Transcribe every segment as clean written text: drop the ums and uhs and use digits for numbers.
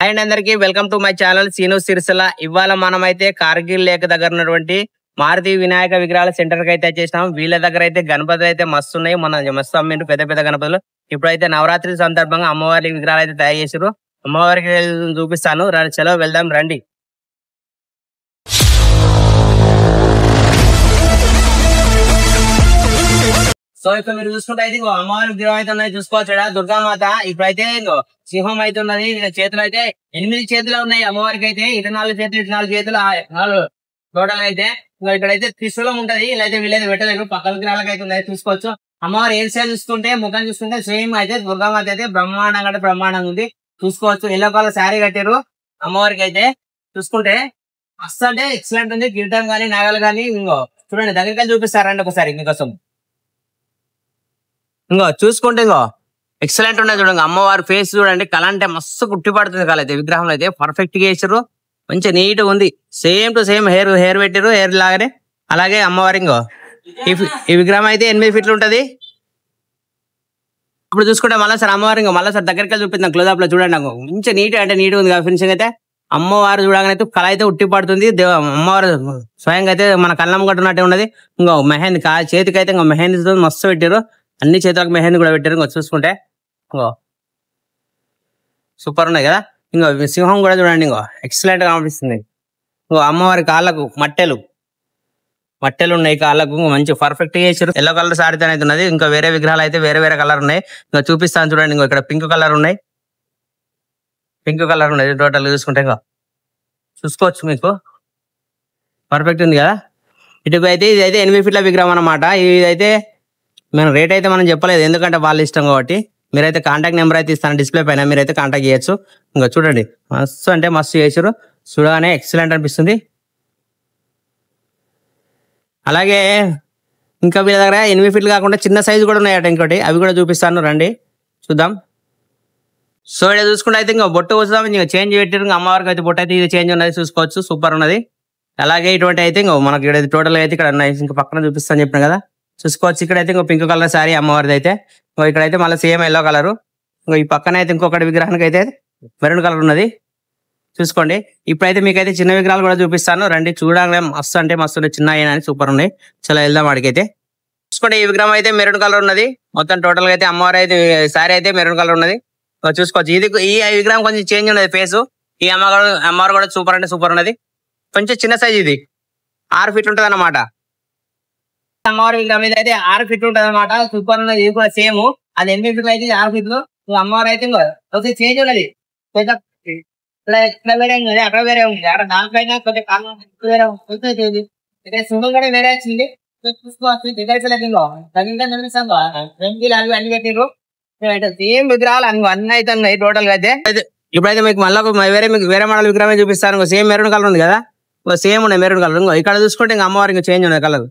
And అందరికి welcome to my channel Seenu Sirisilla. ఇవాళ మనమైతే కార్గిల్ లేక్ దగ్గర ఉన్నటువంటి మారుతి వినాయక విగ్రహాల సెంటర్ కి అయితే వచ్చేసినాం. వీళ్ళ దగ్గర అయితే గణపతులు అయితే మస్తు ఉన్నాయి. మన మస్తు అమ్మిండ్రు పెద్ద పెద్ద గణపతులు. ఇప్పుడైతే నవరాత్రి సందర్భంగా అమ్మవారి విగ్రహాలు అయితే తయారు చేసారు. అమ్మవారికి చూపిస్తాను, చలో వెళ్దాం రండి. సో ఇక్కడ మీరు చూసుకుంటే అయితే అమ్మవారి విగ్రహం అయితే ఉన్నాయి, చూసుకోవచ్చు. దుర్గామాత ఇప్పుడైతే సింహం అయితే ఉన్నది. చేతులు అయితే 8 చేతులు ఉన్నాయి అమ్మవారికి. అయితే 24 చేతులు 24 చేతులు 4 టోటల్ అయితే ఇక్కడైతే త్రిశూలం ఉంటది. ఇలా అయితే వీళ్ళైతే పెట్టలేరు. పక్కన విగ్రహాలకు అయితే ఉన్నాయి, చూసుకోవచ్చు. అమ్మవారి ఏం సైజ్ చూసుకుంటే ముఖం చూసుకుంటే సేమ్ అయితే దుర్గామాత అయితే బ్రహ్మాండంగా అంటే బ్రహ్మాండంగా ఉంది, చూసుకోవచ్చు. ఎల్లో కలర్ శారీ కట్టారు అమ్మవారికి. అయితే చూసుకుంటే మస్తు అంటే ఎక్సలెంట్ ఉంది. కిరీటం కానీ నగలు కానీ ఇంకో చూడండి, దగ్గరికి చూపిస్తారండి ఒకసారి మీకోసం. ఇంకో చూసుకుంటే ఇంకో ఎక్సలెంట్ ఉన్నాయి చూడండి. అమ్మవారి ఫేస్ చూడండి, కళ అంటే మస్తు కుట్టి పడుతుంది. కళ అయితే విగ్రహంలో అయితే పర్ఫెక్ట్ గా వేసారు, మంచి నీట్ గా ఉంది. సేమ్ టు సేమ్ హెయిర్ పెట్టారు, హెయిర్ లాగానే. అలాగే అమ్మవారి ఇంకో ఈ విగ్రహం అయితే 8 ఫీట్లు ఉంటది. ఇప్పుడు చూసుకుంటే మళ్ళీ సార్ అమ్మవారి ఇంకో మళ్ళీ సార్ దగ్గరికి చూపిద్దాం క్లోజ్అప్ లో చూడండి. నాకు మంచి నీట్ అంటే నీట్ ఉంది ఫినిషింగ్ అయితే. అమ్మవారు చూడగానైతే కళ అయితే ఉట్టి పడుతుంది. అమ్మవారు స్వయంగా అయితే మన కళ్ళం కట్టున్నట్టే ఉన్నది. ఇంకో మెహందీ చేతికి అయితే ఇంకో మెహందీ మస్తు పెట్టారు. అన్ని చేతులకు మెహందీ కూడా పెట్టారు. ఇంకో చూసుకుంటే ఇంకో సూపర్ ఉన్నాయి కదా. ఇంకో సింహం కూడా చూడండి, ఇంకో ఎక్సలెంట్ గా కనిపిస్తుంది. ఇంకో అమ్మవారి కాళ్ళకు మట్టెలు ఉన్నాయి కాళ్ళకు, మంచి పర్ఫెక్ట్ గా చేసారు. ఎల్లో కలర్ సారీతో అయితే ఉన్నది. ఇంకా వేరే విగ్రహాలు అయితే వేరే వేరే కలర్ ఉన్నాయి. ఇంకా చూపిస్తాను చూడండి. ఇంకో ఇక్కడ పింక్ కలర్ ఉన్నాయి టోటల్ చూసుకుంటే. ఇంకా చూసుకోవచ్చు, మీకు పర్ఫెక్ట్ ఉంది కదా. ఇటు అయితే ఇది అయితే 8 ఫీట్ల విగ్రహం అన్నమాట. ఇదైతే మనం రేట్ అయితే మనం చెప్పలేదు, ఎందుకంటే వాళ్ళ ఇష్టం కాబట్టి. మీరైతే కాంటాక్ట్ నెంబర్ అయితే ఇస్తాను డిస్ప్లే పైన, మీరైతే కాంటాక్ట్ చేయొచ్చు. ఇంకా చూడండి, మస్తు అంటే మస్తు చేసారు. చూడగానే ఎక్సలెంట్ అనిపిస్తుంది. అలాగే ఇంకా వీళ్ళ దగ్గర 8 ఫీట్లు కాకుండా చిన్న సైజు కూడా ఉన్నాయట ఇంకోటి, అవి కూడా చూపిస్తాను రండి చూద్దాం. సో ఇక్కడ చూసుకుంటే అయితే ఇంకా బొట్టు వస్తాం, ఇంకా చేంజ్ పెట్టారు. ఇంకా అమ్మవారికి అయితే బొట్టు అయితే ఇది చేంజ్ ఉన్నది, చూసుకోవచ్చు. సూపర్ ఉన్నది. అలాగే ఇటువంటి అయితే ఇంకా మనకి ఇక్కడ టోటల్ అయితే ఇక్కడ ఉన్నాయి. ఇంకా పక్కన చూపిస్తాను చెప్పిన కదా, చూసుకోవచ్చు. ఇక్కడైతే ఇంకో పింక్ కలర్ శారీ అమ్మవారిది అయితే. ఇక్కడైతే మళ్ళీ సేమ్ ఎల్లో కలర్. ఈ పక్కన అయితే ఇంకొకటి విగ్రహానికి అయితే మెరూన్ కలర్ ఉన్నది, చూసుకోండి. ఇప్పుడైతే మీకైతే చిన్న విగ్రహాలు కూడా చూపిస్తాను రండి. చూడగానే మస్తు అంటే మస్తు ఉన్నాయి, చిన్న అయినా సూపర్ ఉన్నాయి. చాలా వెళ్దాం వాడికైతే. చూసుకోండి, ఈ విగ్రహం అయితే మెరూన్ కలర్ ఉన్నది. మొత్తం టోటల్ గా అయితే అమ్మవారి అయితే శారీ అయితే మెరూన్ కలర్ ఉన్నది, చూసుకోవచ్చు. ఇది ఈ విగ్రహం కొంచెం చేంజ్ ఉన్నది ఫేస్. ఈ అమ్మవారు కూడా సూపర్ అంటే సూపర్ ఉన్నది. కొంచెం చిన్న సైజ్, ఇది 6 ఫీట్ ఉంటది అన్నమాట. అమ్మవారి విగ్రహం మీద అయితే 6 ఫీట్లు ఉంటది అనమాట. సూపర్ ఉన్నది. ఇది కూడా సేమ్, అది 8 ఫీట్లు అయితే 6 ఫీట్లు. అమ్మవారు అయితే చేంజ్ ఉన్నది. అక్కడ వేరే ఉంది, అక్కడ దానిపైన కొంచెం వేరే సింహం కూడా వేరే వచ్చింది, చూసుకోవచ్చు. అన్ని పెట్టిరు. సేమ్ విగ్రహాలు అన్ని అయితే ఉన్నాయి టోటల్ గా అయితే. ఇప్పుడైతే మీకు మళ్ళీ వేరే మోడల్ విగ్రహం చూపిస్తాను. సేమ్ మెరూన్ కలర్ ఉంది కదా, సేమ్ ఉన్నాయి మెరూన్ కలర్. ఇక్కడ చూసుకుంటే ఇంకా అమ్మవారి ఇంకా చేంజ్ ఉన్నాయి కలర్,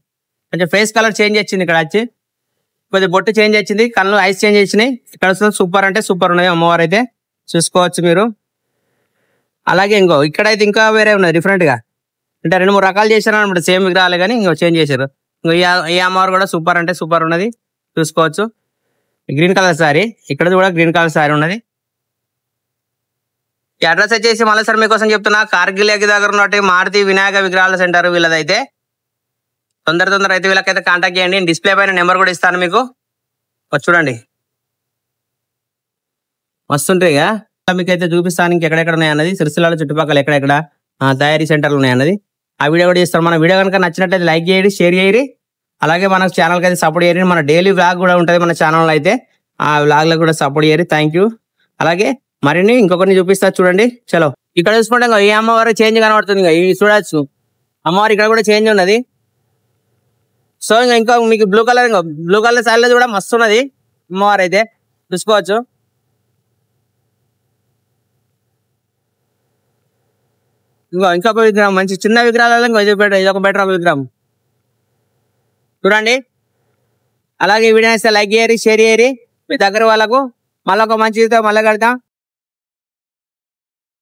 కొంచెం ఫేస్ కలర్ చేంజ్ వచ్చింది. ఇక్కడ వచ్చి కొద్దిగా బొట్టు చేంజ్ వచ్చింది, కళ్ళు ఐస్ చేంజ్ వచ్చినాయి. ఇక్కడ సూపర్ అంటే సూపర్ ఉన్నాయి అమ్మవారు అయితే, చూసుకోవచ్చు మీరు. అలాగే ఇక్కడైతే ఇంకా వేరే ఉన్నాయి డిఫరెంట్ గా, అంటే 2-3 రకాలు చేశారు అనమాట. సేమ్ విగ్రహాలు కానీ ఇంకో చేంజ్ చేశారు. ఈ అమ్మవారు కూడా సూపర్ అంటే సూపర్ ఉన్నది, చూసుకోవచ్చు. గ్రీన్ కలర్ శారీ, ఇక్కడ కూడా గ్రీన్ కలర్ శారీ ఉన్నది. ఈ అడ్రస్ వచ్చేసి మళ్ళీ సార్ మీకోసం చెప్తున్నా, కార్గిల్ లేక్ దగ్గర ఉన్నట్టు మారుతి వినాయక విగ్రహాల సెంటర్ వీళ్ళదైతే. తొందర అయితే వీళ్ళకైతే కాంటాక్ట్ చేయండి. డిస్ప్లే పైన నెంబర్ కూడా ఇస్తాను మీకు, చూడండి. మస్తుంటాయి కదా. మీకైతే చూపిస్తాను ఇంకెక్కడెక్కడ ఉన్నాయి అన్నది. సిరిసిల్ల చుట్టుపక్కల ఎక్కడెక్కడ తయారీ సెంటర్లు ఉన్నాయి అన్నది ఆ వీడియో కూడా చేస్తాను. మన వీడియో కనుక నచ్చినట్లయితే లైక్ చేయండి, షేర్ చేయండి. అలాగే మన ఛానల్కి అయితే సపోర్ట్ చేయండి. మన డైలీ వ్లాగ్ కూడా ఉంటుంది మన ఛానల్లో అయితే, ఆ వ్లాగ్లో కూడా సపోర్ట్ చేయండి. Thank you. అలాగే మరిన్ని ఇంకొకరిని చూపిస్తా చూడండి. చలో ఇక్కడ చూసుకుంటే ఈ అమ్మవారు చేంజ్ కనబడుతుంది. ఇవి చూడొచ్చు, అమ్మవారు ఇక్కడ కూడా చేంజ్ ఉన్నది. సో ఇంకా మీకు బ్లూ కలర్ శారీలో కూడా మస్తు ఉన్నది అమ్మవారు అయితే, చూసుకోవచ్చు. ఇంకొక విగ్రహం మంచి చిన్న విగ్రహాలలో ఇది ఒక బెటర్ విగ్రహం చూడండి. అలాగే వీడియో లైక్ చేయరి, షేర్ చేయరి మీ దగ్గర వాళ్ళకు. మళ్ళీ ఒక మంచి మళ్ళీ కడతాం.